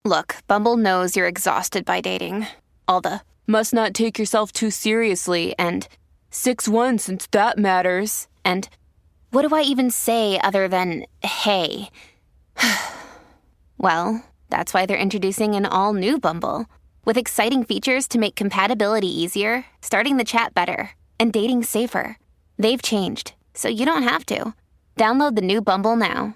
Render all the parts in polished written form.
Look, Bumble knows you're exhausted by dating. All the must not take yourself too seriously and 6'1" since that matters. And what do I even say other than hey? Well, that's why they're introducing an all-new Bumble with exciting features to make compatibility easier, starting the chat better, and dating safer. They've changed, so you don't have to. Download the new Bumble now.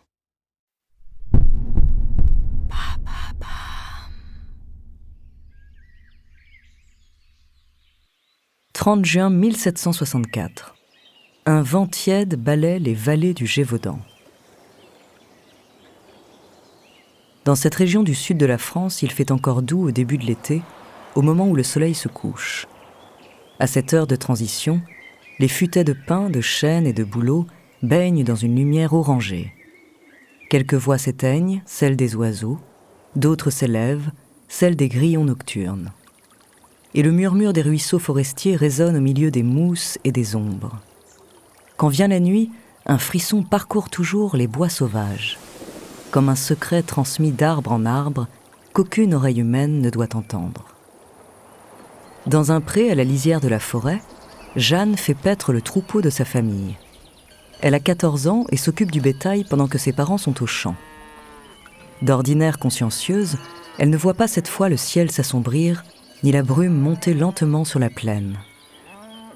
30 juin 1764. Un vent tiède balaie les vallées du Gévaudan. Dans cette région du sud de la France, il fait encore doux au début de l'été, au moment où le soleil se couche. À cette heure de transition, les futaies de pins, de chênes et de bouleaux baignent dans une lumière orangée. Quelques voix s'éteignent, celles des oiseaux, d'autres s'élèvent, celles des grillons nocturnes. Et le murmure des ruisseaux forestiers résonne au milieu des mousses et des ombres. Quand vient la nuit, un frisson parcourt toujours les bois sauvages, comme un secret transmis d'arbre en arbre qu'aucune oreille humaine ne doit entendre. Dans un pré à la lisière de la forêt, Jeanne fait paître le troupeau de sa famille. Elle a 14 ans et s'occupe du bétail pendant que ses parents sont au champ. D'ordinaire consciencieuse, elle ne voit pas cette fois le ciel s'assombrir, ni la brume monter lentement sur la plaine.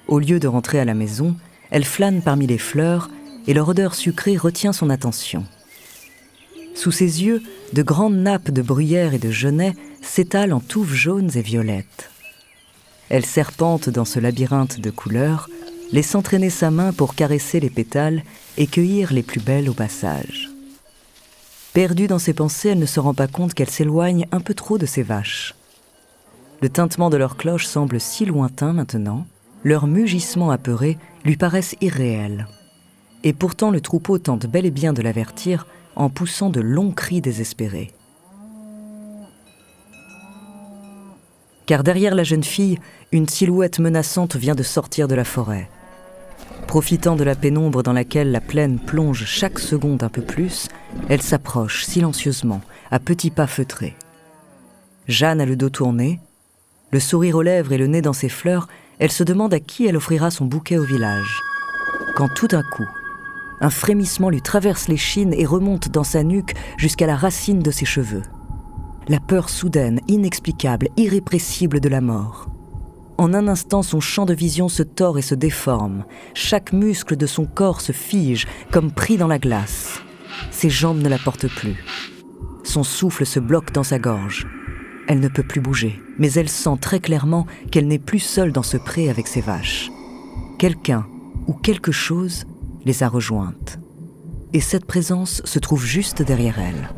Au lieu de rentrer à la maison, elle flâne parmi les fleurs et leur odeur sucrée retient son attention. Sous ses yeux, de grandes nappes de bruyère et de genêt s'étalent en touffes jaunes et violettes. Elle serpente dans ce labyrinthe de couleurs, laissant traîner sa main pour caresser les pétales et cueillir les plus belles au passage. Perdue dans ses pensées, elle ne se rend pas compte qu'elle s'éloigne un peu trop de ses vaches. Le tintement de leurs cloches semble si lointain maintenant, leurs mugissements apeurés lui paraissent irréels. Et pourtant le troupeau tente bel et bien de l'avertir en poussant de longs cris désespérés. Car derrière la jeune fille, une silhouette menaçante vient de sortir de la forêt. Profitant de la pénombre dans laquelle la plaine plonge chaque seconde un peu plus, elle s'approche silencieusement, à petits pas feutrés. Jeanne a le dos tourné, le sourire aux lèvres et le nez dans ses fleurs, elle se demande à qui elle offrira son bouquet au village. Quand tout d'un coup, un frémissement lui traverse l'échine et remonte dans sa nuque jusqu'à la racine de ses cheveux. La peur soudaine, inexplicable, irrépressible de la mort. En un instant, son champ de vision se tord et se déforme. Chaque muscle de son corps se fige, comme pris dans la glace. Ses jambes ne la portent plus. Son souffle se bloque dans sa gorge. Elle ne peut plus bouger, mais elle sent très clairement qu'elle n'est plus seule dans ce pré avec ses vaches. Quelqu'un ou quelque chose les a rejointes. Et cette présence se trouve juste derrière elle.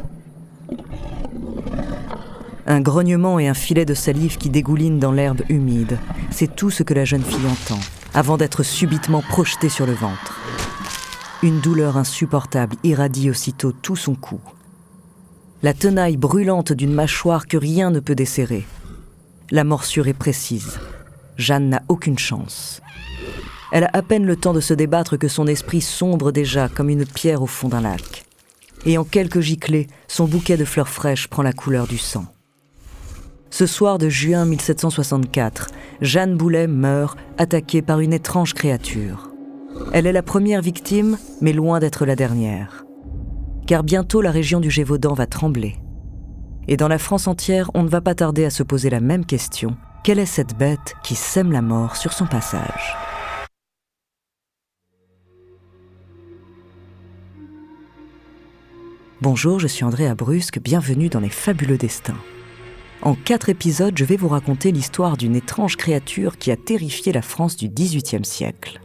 Un grognement et un filet de salive qui dégouline dans l'herbe humide, c'est tout ce que la jeune fille entend, avant d'être subitement projetée sur le ventre. Une douleur insupportable irradie aussitôt tout son cou. La tenaille brûlante d'une mâchoire que rien ne peut desserrer. La morsure est précise. Jeanne n'a aucune chance. Elle a à peine le temps de se débattre que son esprit sombre déjà comme une pierre au fond d'un lac. Et en quelques giclées, son bouquet de fleurs fraîches prend la couleur du sang. Ce soir de juin 1764, Jeanne Boulet meurt, attaquée par une étrange créature. Elle est la première victime, mais loin d'être la dernière. Car bientôt la région du Gévaudan va trembler. Et dans la France entière, on ne va pas tarder à se poser la même question. Quelle est cette bête qui sème la mort sur son passage ? Bonjour, je suis Andrea Brusque, bienvenue dans Les Fabuleux Destins. En 4 épisodes, je vais vous raconter l'histoire d'une étrange créature qui a terrifié la France du XVIIIe siècle.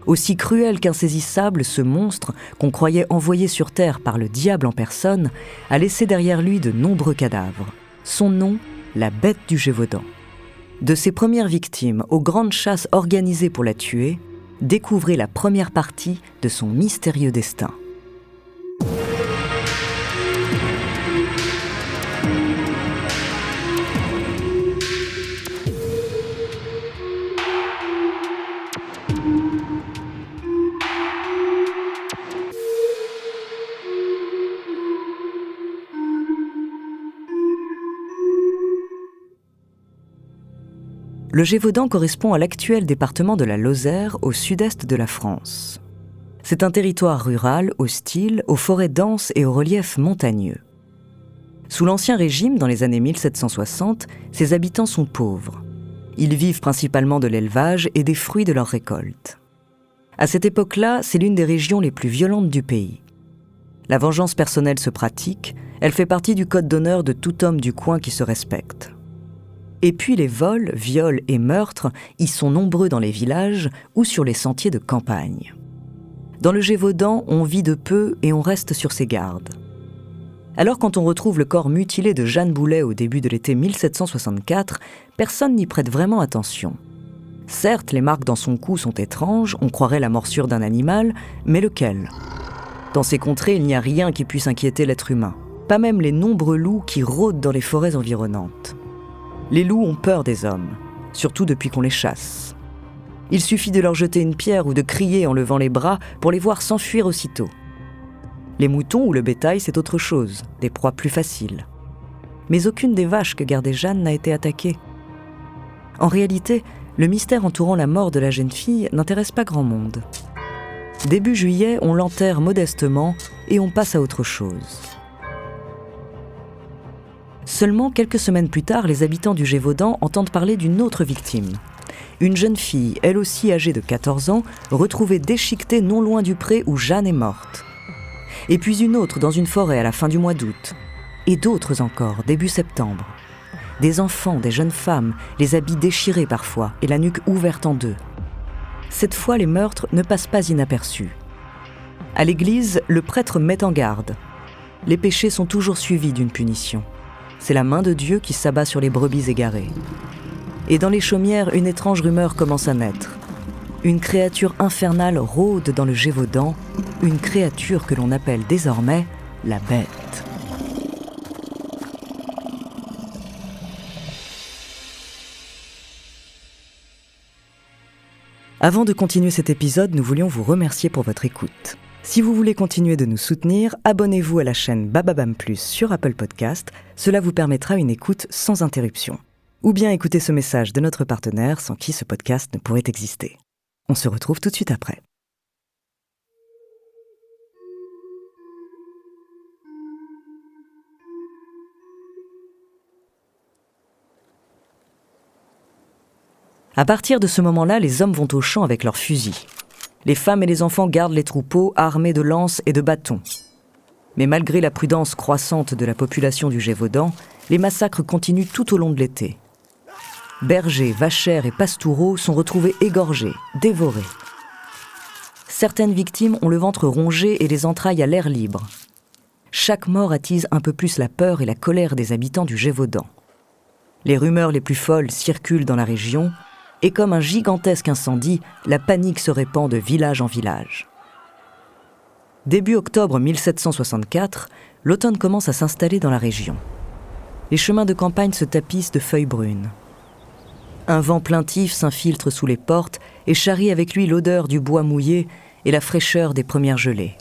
Aussi cruel qu'insaisissable, ce monstre, qu'on croyait envoyé sur Terre par le diable en personne, a laissé derrière lui de nombreux cadavres. Son nom, la bête du Gévaudan. De ses premières victimes aux grandes chasses organisées pour la tuer, découvrez la première partie de son mystérieux destin. Le Gévaudan correspond à l'actuel département de la Lozère, au sud-est de la France. C'est un territoire rural, hostile, aux forêts denses et au relief montagneux. Sous l'Ancien Régime, dans les années 1760, ses habitants sont pauvres. Ils vivent principalement de l'élevage et des fruits de leurs récoltes. À cette époque-là, c'est l'une des régions les plus violentes du pays. La vengeance personnelle se pratique, elle fait partie du code d'honneur de tout homme du coin qui se respecte. Et puis les vols, viols et meurtres y sont nombreux dans les villages ou sur les sentiers de campagne. Dans le Gévaudan, on vit de peu et on reste sur ses gardes. Alors quand on retrouve le corps mutilé de Jeanne Boulet au début de l'été 1764, personne n'y prête vraiment attention. Certes, les marques dans son cou sont étranges, on croirait la morsure d'un animal, mais lequel ? Dans ces contrées, il n'y a rien qui puisse inquiéter l'être humain, pas même les nombreux loups qui rôdent dans les forêts environnantes. Les loups ont peur des hommes, surtout depuis qu'on les chasse. Il suffit de leur jeter une pierre ou de crier en levant les bras pour les voir s'enfuir aussitôt. Les moutons ou le bétail, c'est autre chose, des proies plus faciles. Mais aucune des vaches que gardait Jeanne n'a été attaquée. En réalité, le mystère entourant la mort de la jeune fille n'intéresse pas grand monde. Début juillet, on l'enterre modestement et on passe à autre chose. Seulement quelques semaines plus tard, les habitants du Gévaudan entendent parler d'une autre victime. Une jeune fille, elle aussi âgée de 14 ans, retrouvée déchiquetée non loin du pré où Jeanne est morte. Et puis une autre dans une forêt à la fin du mois d'août. Et d'autres encore, début septembre. Des enfants, des jeunes femmes, les habits déchirés parfois et la nuque ouverte en deux. Cette fois, les meurtres ne passent pas inaperçus. À l'église, le prêtre met en garde. Les péchés sont toujours suivis d'une punition. C'est la main de Dieu qui s'abat sur les brebis égarées. Et dans les chaumières, une étrange rumeur commence à naître. Une créature infernale rôde dans le Gévaudan, une créature que l'on appelle désormais la bête. Avant de continuer cet épisode, nous voulions vous remercier pour votre écoute. Si vous voulez continuer de nous soutenir, abonnez-vous à la chaîne Bababam Plus sur Apple Podcast, cela vous permettra une écoute sans interruption. Ou bien écoutez ce message de notre partenaire sans qui ce podcast ne pourrait exister. On se retrouve tout de suite après. À partir de ce moment-là, les hommes vont au champ avec leurs fusils. Les femmes et les enfants gardent les troupeaux armés de lances et de bâtons. Mais malgré la prudence croissante de la population du Gévaudan, les massacres continuent tout au long de l'été. Bergers, vachères et pastoureaux sont retrouvés égorgés, dévorés. Certaines victimes ont le ventre rongé et les entrailles à l'air libre. Chaque mort attise un peu plus la peur et la colère des habitants du Gévaudan. Les rumeurs les plus folles circulent dans la région, et comme un gigantesque incendie, la panique se répand de village en village. Début octobre 1764, l'automne commence à s'installer dans la région. Les chemins de campagne se tapissent de feuilles brunes. Un vent plaintif s'infiltre sous les portes et charrie avec lui l'odeur du bois mouillé et la fraîcheur des premières gelées.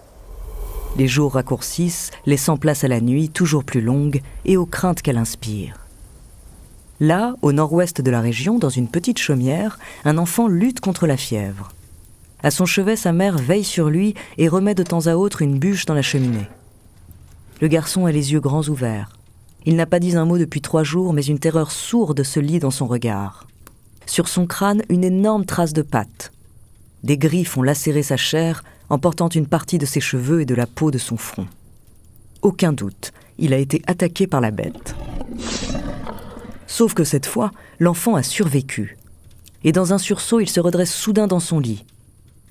Les jours raccourcissent, laissant place à la nuit toujours plus longue et aux craintes qu'elle inspire. Là, au nord-ouest de la région, dans une petite chaumière, un enfant lutte contre la fièvre. À son chevet, sa mère veille sur lui et remet de temps à autre une bûche dans la cheminée. Le garçon a les yeux grands ouverts. Il n'a pas dit un mot depuis 3 jours, mais une terreur sourde se lit dans son regard. Sur son crâne, une énorme trace de pattes. Des griffes ont lacéré sa chair, emportant une partie de ses cheveux et de la peau de son front. Aucun doute, il a été attaqué par la bête. Sauf que cette fois, l'enfant a survécu. Et dans un sursaut, il se redresse soudain dans son lit.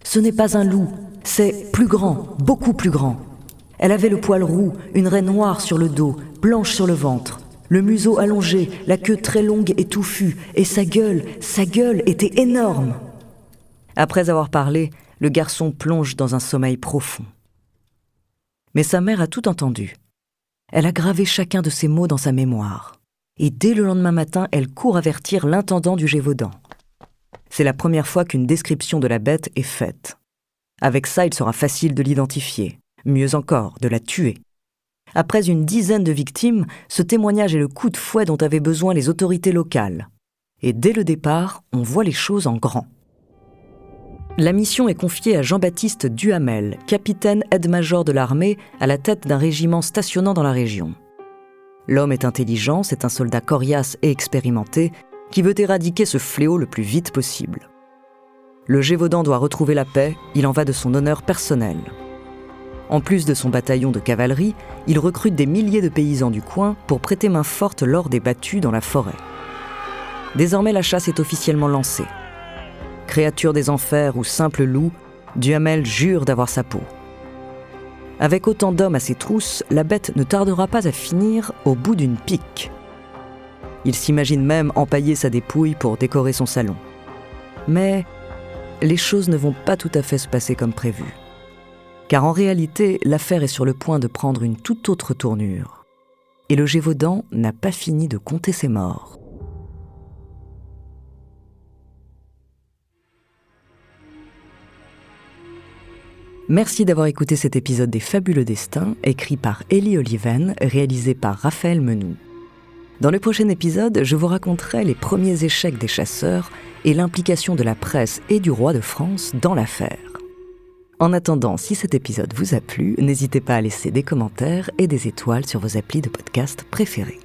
Ce n'est pas un loup, c'est plus grand, beaucoup plus grand. Elle avait le poil roux, une raie noire sur le dos, blanche sur le ventre, le museau allongé, la queue très longue et touffue, et sa gueule était énorme. Après avoir parlé, le garçon plonge dans un sommeil profond. Mais sa mère a tout entendu. Elle a gravé chacun de ces mots dans sa mémoire. Et dès le lendemain matin, elle court avertir l'intendant du Gévaudan. C'est la première fois qu'une description de la bête est faite. Avec ça, il sera facile de l'identifier. Mieux encore, de la tuer. Après une dizaine de victimes, ce témoignage est le coup de fouet dont avaient besoin les autorités locales. Et dès le départ, on voit les choses en grand. La mission est confiée à Jean-Baptiste Duhamel, capitaine aide-major de l'armée à la tête d'un régiment stationnant dans la région. L'homme est intelligent, c'est un soldat coriace et expérimenté qui veut éradiquer ce fléau le plus vite possible. Le Gévaudan doit retrouver la paix, il en va de son honneur personnel. En plus de son bataillon de cavalerie, il recrute des milliers de paysans du coin pour prêter main forte lors des battues dans la forêt. Désormais, la chasse est officiellement lancée. Créature des enfers ou simple loup, Duhamel jure d'avoir sa peau. Avec autant d'hommes à ses trousses, la bête ne tardera pas à finir au bout d'une pique. Il s'imagine même empailler sa dépouille pour décorer son salon. Mais les choses ne vont pas tout à fait se passer comme prévu. Car en réalité, l'affaire est sur le point de prendre une toute autre tournure. Et le Gévaudan n'a pas fini de compter ses morts. Merci d'avoir écouté cet épisode des Fabuleux Destins, écrit par Élie Oliven, réalisé par Raphaël Menoux. Dans le prochain épisode, je vous raconterai les premiers échecs des chasseurs et l'implication de la presse et du roi de France dans l'affaire. En attendant, si cet épisode vous a plu, n'hésitez pas à laisser des commentaires et des étoiles sur vos applis de podcast préférés.